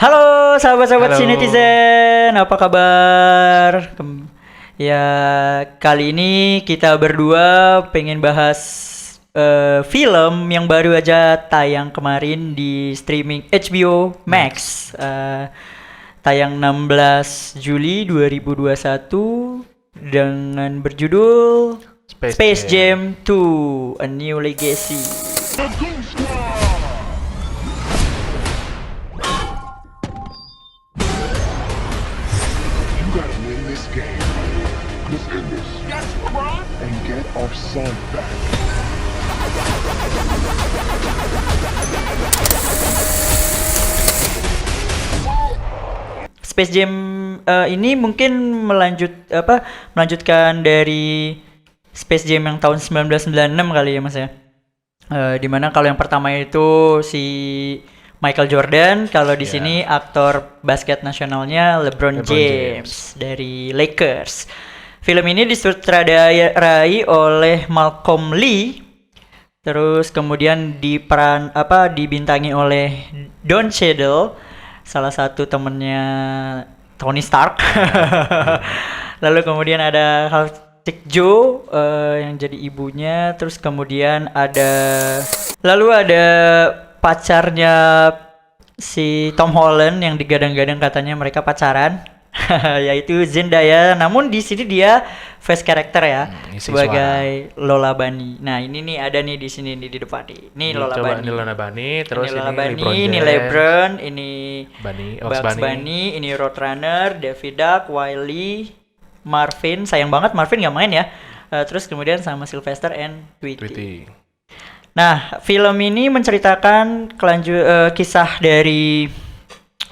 Halo sahabat-sahabat Halo. Netizen, apa kabar? Ya, kali ini kita berdua pengen bahas film yang baru aja tayang kemarin di streaming HBO Max. Tayang 16 Juli 2021 dengan berjudul Space Jam 2: A New Legacy. You gotta win this game. Let's end this. Yes, LeBron. And get our son back. Space Jam ini mungkin melanjutkan dari Space Jam yang tahun 1996 kali ya Mas ya. Dimana kalau yang pertama itu si Michael Jordan, kalau di sini aktor basket nasionalnya LeBron James dari Lakers. Film ini disutradarai oleh Malcolm Lee, terus kemudian dibintangi oleh Don Cheadle, salah satu temennya Tony Stark. Lalu kemudian ada Halsey Joe yang jadi ibunya, terus kemudian ada pacarnya si Tom Holland yang digadang-gadang katanya mereka pacaran, yaitu Zendaya. Namun di sini dia face character ya, sebagai Lola Bunny. Nah ini nih ada nih di sini nih di depan nih. Ini Lola Bunny. Ini Lola Bunny, terus ini Lola ini Bunny, LeBron ini James, LeBron, ini Bugs Bunny, ini Roadrunner, Daffy Duck, Wiley, Marvin. Sayang banget Marvin nggak main ya. Terus kemudian sama Sylvester and Tweety. Nah, film ini menceritakan kisah dari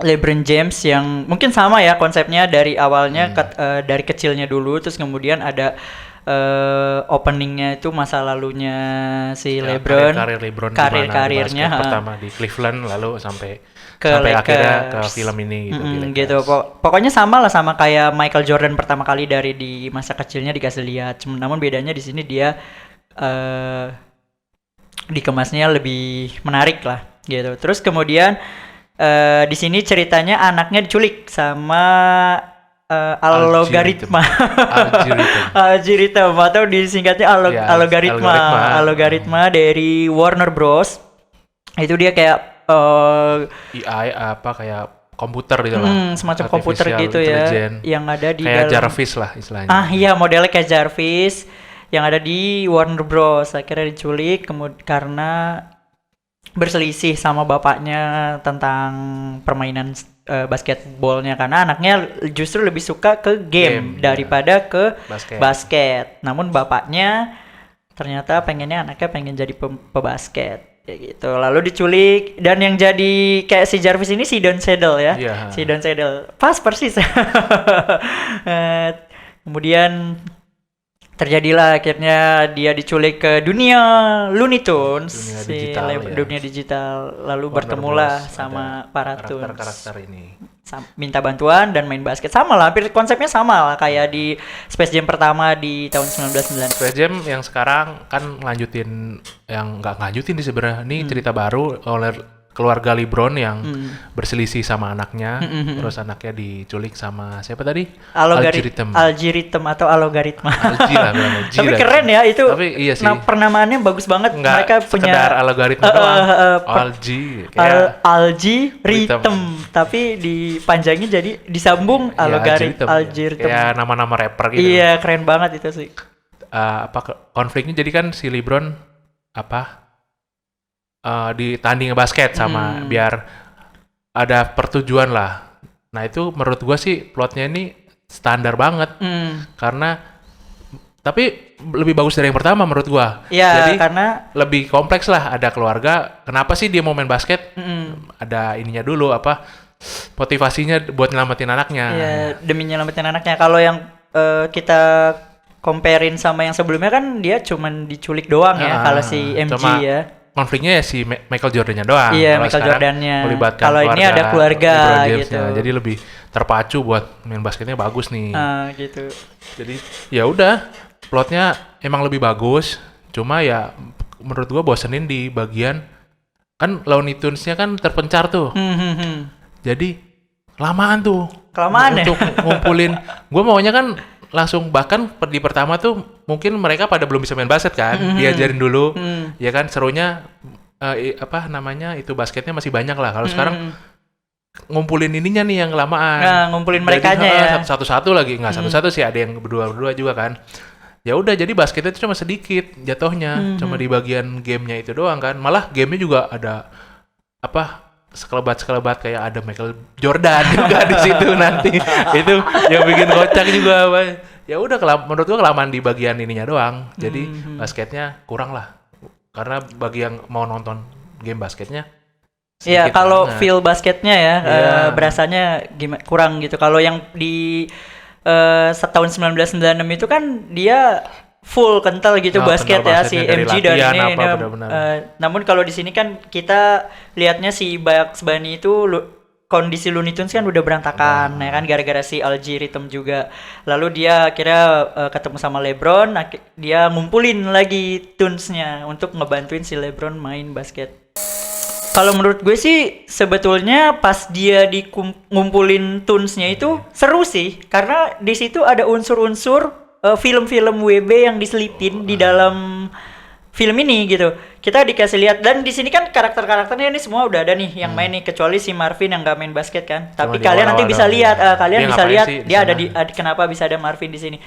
LeBron James yang mungkin sama ya konsepnya dari awalnya dari kecilnya dulu, terus kemudian ada openingnya itu masa lalunya si LeBron, karirnya pertama di Cleveland lalu sampai Lakers. Akhirnya ke film ini gitu. Pokoknya sama lah, sama kayak Michael Jordan pertama kali dari di masa kecilnya dikasih lihat. Namun bedanya di sini dia dikemasnya lebih menarik lah gitu. Terus kemudian di sini ceritanya anaknya diculik sama Algoritma. Algoritma atau disingkatnya Algoritma dari Warner Bros. Itu dia kayak AI kayak komputer gitu lah. Semacam komputer gitu ya, yang ada di kayak Jarvis lah istilahnya. Iya, modelnya kayak Jarvis yang ada di Warner Bros. Akhirnya diculik karena berselisih sama bapaknya tentang permainan basketbolnya, karena anaknya justru lebih suka ke game daripada ke basket. Namun bapaknya ternyata anaknya pengen jadi pebasket kayak gitu. Lalu diculik, dan yang jadi kayak si Jarvis ini si Don Cheadle ya. Si Don Cheadle. Persis. Kemudian terjadilah akhirnya dia diculik ke dunia Looney Tunes, dunia digital, lalu bertemulah sama para Tunes. Karakter ini minta bantuan dan main basket, sama lah, hampir konsepnya sama lah kayak di Space Jam pertama di tahun 1990. Space Jam yang sekarang kan nggak lanjutin sebenarnya. Ini cerita baru oleh keluarga LeBron yang berselisih sama anaknya, terus anaknya diculik sama siapa tadi? Algoritma. Tapi keren ya itu. Tapi iya sih. Pernyamaannya bagus banget. Mereka punya sekedar algoritma doang. Algorithm, tapi dipanjangin jadi disambung algoritma. Kayak nama-nama rapper gitu. Iya, keren banget itu sih. Konfliknya jadi kan si LeBron di tanding basket sama biar ada pertujuan lah. Nah itu menurut gua sih plotnya ini standar banget, karena tapi lebih bagus dari yang pertama menurut gua. Jadi karena lebih kompleks lah, ada keluarga. Kenapa sih dia mau main basket? Ada ininya dulu motivasinya buat nyelamatin anaknya. Iya, demi nyelamatin anaknya. Kalau yang kita comparein sama yang sebelumnya kan dia cuman diculik doang ya, kalau si MG ya. Konfliknya ya si Michael Jordan-nya doang. Iya, Michael Jordan-nya. Kalau ini ada keluarga gitu. Jadi lebih terpacu buat main basketnya bagus nih. Gitu. Jadi ya udah, plotnya emang lebih bagus. Cuma ya menurut gua bosenin di bagian kan Looney Tunes-nya kan terpencar tuh. Jadi lamaan tuh. Kelamaan ya? Untuk ngumpulin. Gue maunya kan langsung, bahkan di pertama tuh mungkin mereka pada belum bisa main basket kan. Diajarin dulu. Ya kan serunya itu basketnya masih banyak lah. Kalau sekarang ngumpulin ininya nih yang kelamaan. Nah, ngumpulin merekanya ya. Satu-satu lagi. Nggak satu-satu sih, ada yang berdua-berdua juga kan. Ya udah, jadi basketnya itu cuma sedikit jatuhnya, cuma di bagian gamenya itu doang kan. Malah gamenya juga ada sekelebat kayak ada Michael Jordan juga di situ nanti. Itu yang bikin kocak juga. Ya udah, menurut gua kelamaan di bagian ininya doang. Jadi basketnya kurang lah. Karena bagi yang mau nonton game basketnya, Iya, kalau banget. feel basketnya ya, Iya. berasanya kurang gitu. Kalau yang di tahun 1996 itu kan dia full kental gitu basket kental ya, si basketnya dari MG dan latihan ini. apa, benar-benar. Namun kalau di sini kan kita lihatnya si Bugs Bunny itu kondisi Looney Tunes kan udah berantakan ya kan, gara-gara si algorithm juga. Lalu dia akhirnya ketemu sama LeBron, dia ngumpulin lagi tunes-nya untuk ngebantuin si LeBron main basket. Kalau menurut gue sih sebetulnya pas dia ngumpulin tunes-nya itu seru sih, karena di situ ada unsur-unsur film-film WB yang diselipin di dalam film ini gitu. Kita dikasih lihat, dan di sini kan karakter-karakternya ini semua udah ada nih yang main nih, kecuali si Marvin yang gak main basket kan. Tapi di kalian nanti awal-awal bisa doang. lihat, kalian Dia bisa ngapain lihat sih di dia ada sana? kenapa bisa ada Marvin di sini.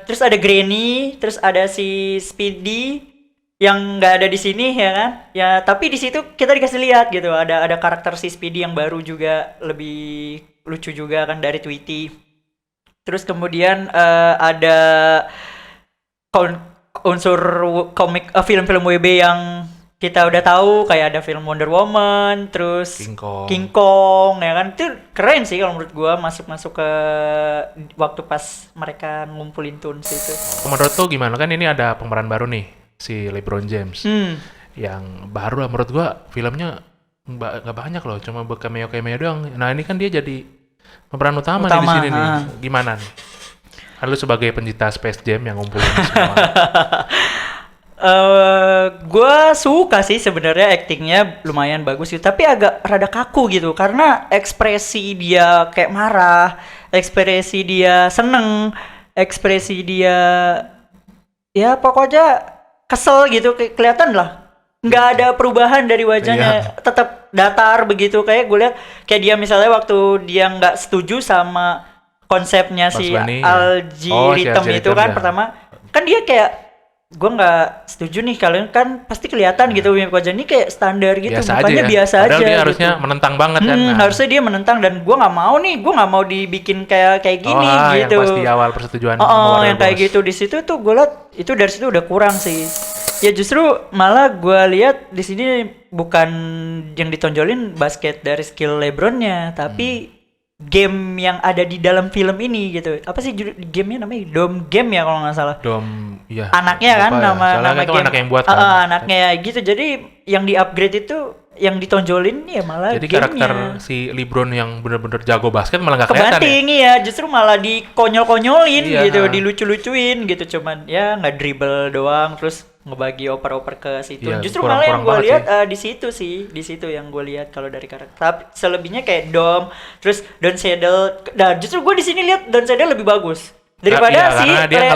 Terus ada Granny, terus ada si Speedy yang nggak ada di sini ya kan, ya tapi di situ kita dikasih lihat gitu, ada karakter si Speedy yang baru juga, lebih lucu juga kan, dari Tweety. Terus kemudian ada unsur komik, film-film WB yang kita udah tahu, kayak ada film Wonder Woman, terus King Kong ya kan. Itu keren sih kalau menurut gua, masuk ke waktu pas mereka ngumpulin tunes itu. Menurut tuh gimana, kan ini ada pemeran baru nih, si LeBron James. Yang baru lah menurut gua, filmnya nggak banyak loh, cuma cameo doang. Nah ini kan dia jadi pemeran utama nih di sini nih. Gimana nih? Kan lu sebagai pencinta Space Jam yang ngumpulin semua. Gua suka sih sebenarnya, actingnya lumayan bagus gitu, tapi agak rada kaku gitu, karena ekspresi dia kayak marah, ekspresi dia seneng, ekspresi dia ya pokoknya kesel gitu, kelihatan lah nggak ada perubahan dari wajahnya, tetap datar begitu. Kayak gue lihat kayak dia misalnya waktu dia nggak setuju sama konsepnya si algorithm itu kan, pertama kan dia kayak, gue nggak setuju nih, kalian kan pasti kelihatan gitu wajahnya kayak standar gitu, Biasa mukanya aja. biasa Padahal aja dia harusnya gitu. menentang banget kan. Harusnya dia menentang, dan gue nggak mau dibikin kayak gini gitu. Yang pasti awal persetujuan yang kayak gitu di situ tuh gue liat itu dari situ udah kurang sih. Ya justru malah gue lihat di sini bukan yang ditonjolin basket dari skill LeBronnya, tapi game yang ada di dalam film ini gitu. Apa sih gamenya namanya? Dome Game ya kalau nggak salah. Iya. Anaknya kan, nama itu game. anak yang buat kan. Anaknya gitu. Jadi yang di upgrade itu, yang ditonjolin ya malah jadi gamenya. karakter si LeBron yang bener-bener jago basket malah nggak kelihatan kebanting ya, justru malah dikonyol-konyolin Iya. gitu, dilucu-lucuin gitu, cuman ya nggak dribble doang terus ngebagi oper-oper ke situ. Iya, Justru malah yang gue kurang lihat di situ yang gue lihat kalau dari karakter. Tapi selebihnya kayak Dom, terus Don Cheadle. Nah, justru gue di sini lihat Don Cheadle lebih bagus daripada si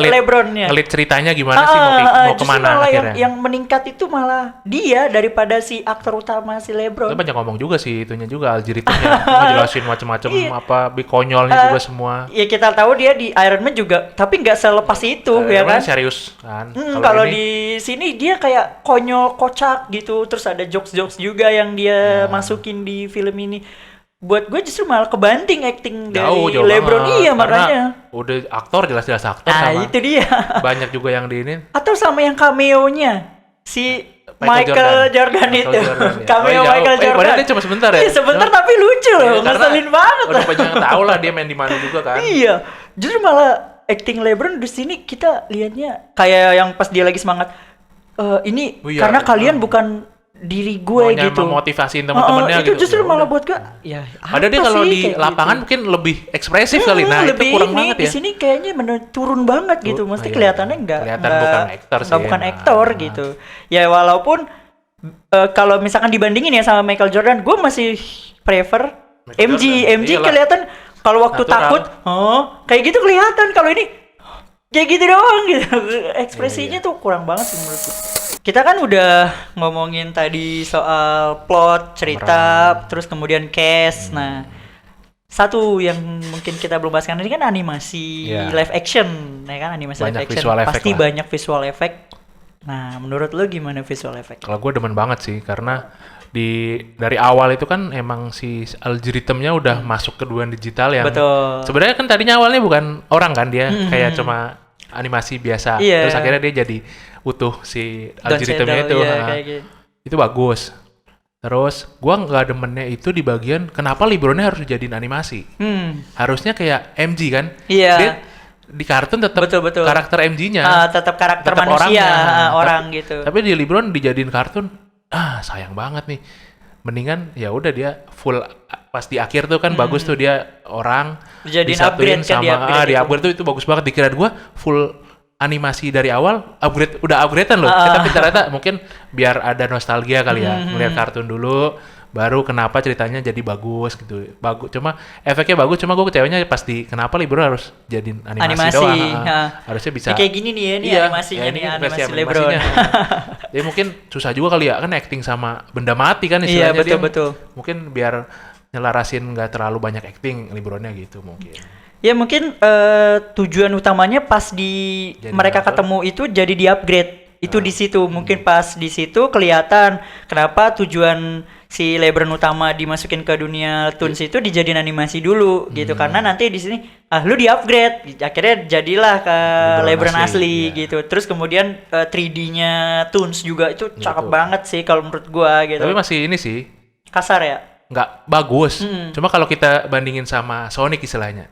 LeBronnya. Ngelit ceritanya gimana sih, mau kemana malah akhirnya. yang meningkat itu malah dia daripada si aktor utama si LeBron. Itu banyak ngomong juga sih, itunya juga algoritmnya, ngejelasin macam-macam konyolnya juga semua. Ya kita tahu dia di Iron Man juga, tapi nggak selepas itu ya kan. Serius kan. Kalau di sini dia kayak konyol, kocak gitu, terus ada jokes-jokes juga yang dia masukin di film ini. Buat gue justru malah kebanting acting dari LeBron. Iya, makanya udah aktor, jelas-jelas aktor. Nah itu dia. Banyak juga yang di ini. Atau sama yang cameo-nya si Michael Jordan itu. Cameo Michael Jordan. Padahal dia cuma sebentar ya. Iya sebentar, tapi lucu loh, ngeselin banget. Udah banyak yang tahu lah dia main di mana juga kan. Iya, justru malah acting LeBron di sini kita lihatnya kayak yang pas dia lagi semangat. Ini karena kalian bukan diri gue maunya gitu, memotivasiin teman-temannya itu gitu. justru malah buat gue ya ada dia kalau di lapangan gitu. Mungkin lebih ekspresif kali, nah itu kurang banget ya. Di sini kayaknya turun banget gitu, mesti kelihatannya bukan aktor gitu ya. Walaupun kalau misalkan dibandingin ya sama Michael Jordan, gue masih prefer Michael MG. Jordan. MG Iyalah. kelihatan kalau waktu Natural. takut, kayak gitu kelihatan. Kalau ini kayak gitu doang gitu. Ekspresinya tuh kurang banget sih menurutku. Kita kan udah ngomongin tadi soal plot, cerita, terus kemudian cast. Nah, satu yang mungkin kita belum bahas kan ini kan animasi Iya. live action, ya kan animasi Banyak live action. visual effect Pasti lah. banyak visual effect. Nah, menurut lo gimana visual effect? Kalau gue demen banget sih karena dari awal itu kan emang si algoritmnya udah masuk ke dunia digital yang Betul. sebenarnya kan tadinya awalnya bukan orang kan dia kayak cuma animasi biasa. Iya. Terus akhirnya dia jadi utuh si Don algoritmnya Cheadle, itu. iya, Ha. kayak gitu. Itu bagus. Terus gua nggak demennya itu di bagian kenapa Libronnya harus dijadiin animasi. Harusnya kayak MG kan. Iya. Dia di kartun tetap Betul. karakter MG-nya. Tetap karakter Tetap manusia, orangnya. orang Tapi- gitu. Tapi di Libron dijadiin kartun, sayang banget nih. Mendingan ya udah dia full pas di akhir tuh kan bagus tuh dia orang Dijadiin disatuin upgrade kan, sama di-upgrade di itu. upgrade tuh itu bagus banget. Dikira gua full animasi dari awal udah upgradean loh. Tapi ternyata mungkin biar ada nostalgia kali ya melihat kartun dulu. Baru kenapa ceritanya jadi bagus gitu. Bagus, cuma efeknya bagus. Cuma gue kecewanya pas di kenapa Libro harus jadi animasi doang. Harusnya bisa. Ya, kayak gini nih ya, nih Iya, animasinya ya, ini nih, kan versi animasi Lebron. animasinya. Jadi mungkin susah juga kali ya kan acting sama benda mati kan Iya, istilahnya. Dia betul. Mungkin biar nyelarasin nggak terlalu banyak acting Libronnya gitu mungkin. Ya mungkin tujuan utamanya pas di Jadi mereka nonton. ketemu itu jadi di upgrade. Itu di situ mungkin pas di situ kelihatan kenapa tujuan si Lebron utama dimasukin ke dunia Toons itu dijadiin animasi dulu gitu, karena nanti di sini lu di upgrade akhirnya jadilah ke Lebron Lebron asli, asli iya. gitu. Terus kemudian 3D-nya Toons juga itu cakep Betul. banget sih kalau menurut gua gitu. Tapi masih ini sih Kasar ya. nggak bagus. Cuma kalau kita bandingin sama Sonic istilahnya,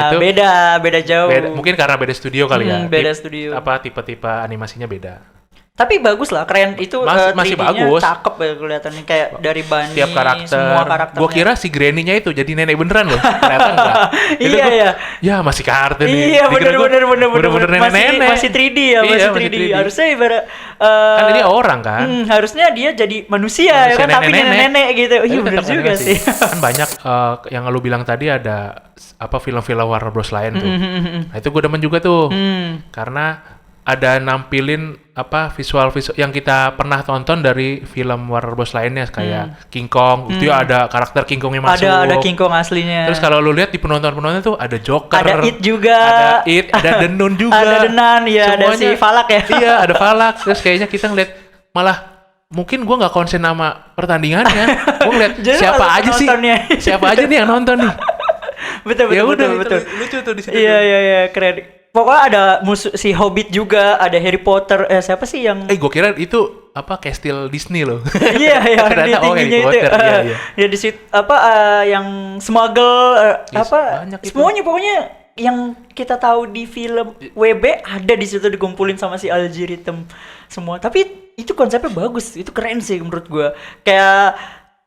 itu beda jauh. mungkin karena beda studio kali ya. Beda studio. Tipe-tipe animasinya beda. Tapi bagus lah, keren itu. Masih 3D-nya bagus. cakep ya kelihatannya, kayak dari Bunny, Tiap karakter. semua karakternya. Gua kira si Granny-nya itu jadi nenek beneran loh. Ternyata enggak. Itu Iya, gua, iya. Ya masih kartun nih. Iya, Dikira gua bener nenek-nenek. masih 3D ya, Iya, masih 3D. Harusnya ibarat Kan ini orang kan. harusnya dia jadi manusia ya kan, tapi nenek-nenek gitu. Iya Tapi bener tetap juga animasi. sih. Kan banyak yang lu bilang tadi ada film-film Warner Bros lain tuh. Nah, itu gue demen juga tuh. Karena ada nampilin visual yang kita pernah tonton dari film Warner Bros lainnya kayak King Kong. Itu ya ada karakter King Kongnya masuk. Ada King Kong aslinya. Terus kalau lu lihat di penonton-penonton tuh ada Joker, ada It juga. ada It, ada Denun juga. Ada Denan ya, ada si Falak ya. Iya, ada Falak. Terus kayaknya kita ngeliat malah mungkin gua nggak konsen sama pertandingannya. Gua ngeliat Jadi siapa malah aja sih? penontonnya. Siapa aja nih yang nonton nih? betul. Ya udah, betul. itu lucu tuh di situ. Iya, keren. Pokoknya ada musuh si Hobbit juga, ada Harry Potter. Siapa sih yang Gue kira itu Castle Disney loh. iya yang di Ternyata tingginya Harry itu. Potter, iya. Ya di situ yang smuggle Yes, banyak itu. semuanya pokoknya yang kita tahu di film WB ada di situ dikumpulin sama si algorithm semua. Tapi itu konsepnya bagus, itu keren sih menurut gua. Kayak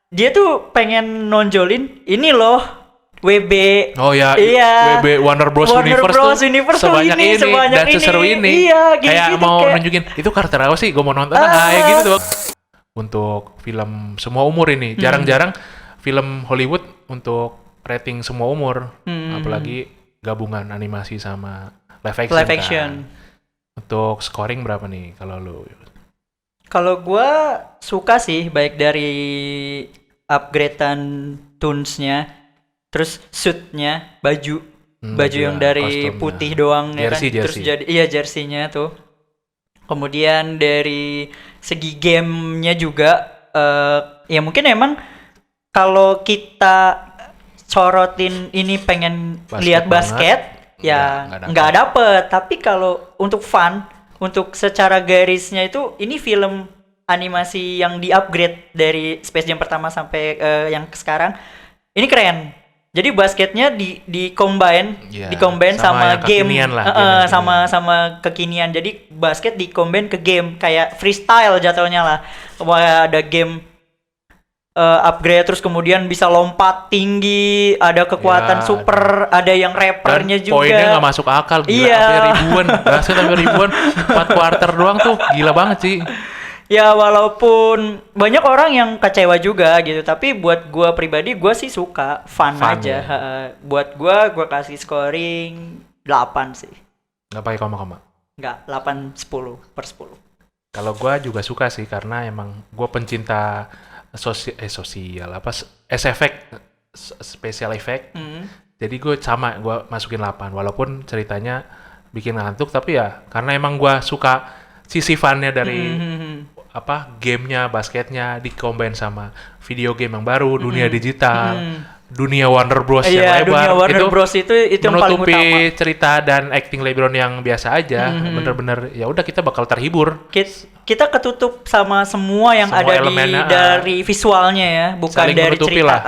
dia tuh pengen nonjolin ini loh WB. Oh ya, iya. WB Warner Bros Universe tuh sebanyak sebanyak ini dan seseru ini. Iya, kayak mau nunjukin itu karakter apa sih? Gue mau nonton kayak gitu tuh. Untuk film semua umur ini jarang-jarang film Hollywood untuk rating semua umur, apalagi gabungan animasi sama live action. Untuk scoring berapa nih kalau lu? Kalau gua suka sih baik dari upgradean toons-nya, terus suit-nya, baju yang dari kostumnya. putih doang ya kan, Jersey. terus jadi jersey-nya tuh. Kemudian dari segi game-nya juga ya mungkin emang kalau kita sorotin ini pengen lihat basket ya nggak dapet. Tapi kalau untuk fun, untuk secara garisnya itu ini film animasi yang di-upgrade dari Space Jam pertama sampai yang sekarang. Ini keren. Jadi basketnya di combine, sama game, sama kekinian. Jadi basket di combine ke game kayak freestyle jatuhnya lah. Wah, ada game upgrade terus kemudian bisa lompat tinggi, ada kekuatan super, ada yang rappernya juga. Poinnya nggak masuk akal, gila, Iya. sampai ribuan, basket sampai ribuan, 4 quarter doang tuh, gila banget sih. Ya walaupun banyak orang yang kecewa juga gitu, tapi buat gua pribadi gua sih suka, fun Fun, aja. ya. Buat gua kasih scoring 8 sih. Nggak pakai koma-koma. Enggak, 8/10/10. Kalau gua juga suka sih karena emang gua pencinta sosial apa special effect. Jadi gue masukin 8 walaupun ceritanya bikin ngantuk, tapi ya karena emang gua suka sisi funnya dari apa gamenya, basketnya di-combine sama video game yang baru, dunia digital, dunia Warner Bros yang Iya, lebar. dunia Warner Bros itu yang paling menutupi utama. cerita dan acting LeBron yang biasa aja. Bener-bener ya udah kita bakal terhibur. Kita ketutup sama semua yang Semua ada elemennya, dari visualnya ya, bukan Saling dari menutupi cerita. lah.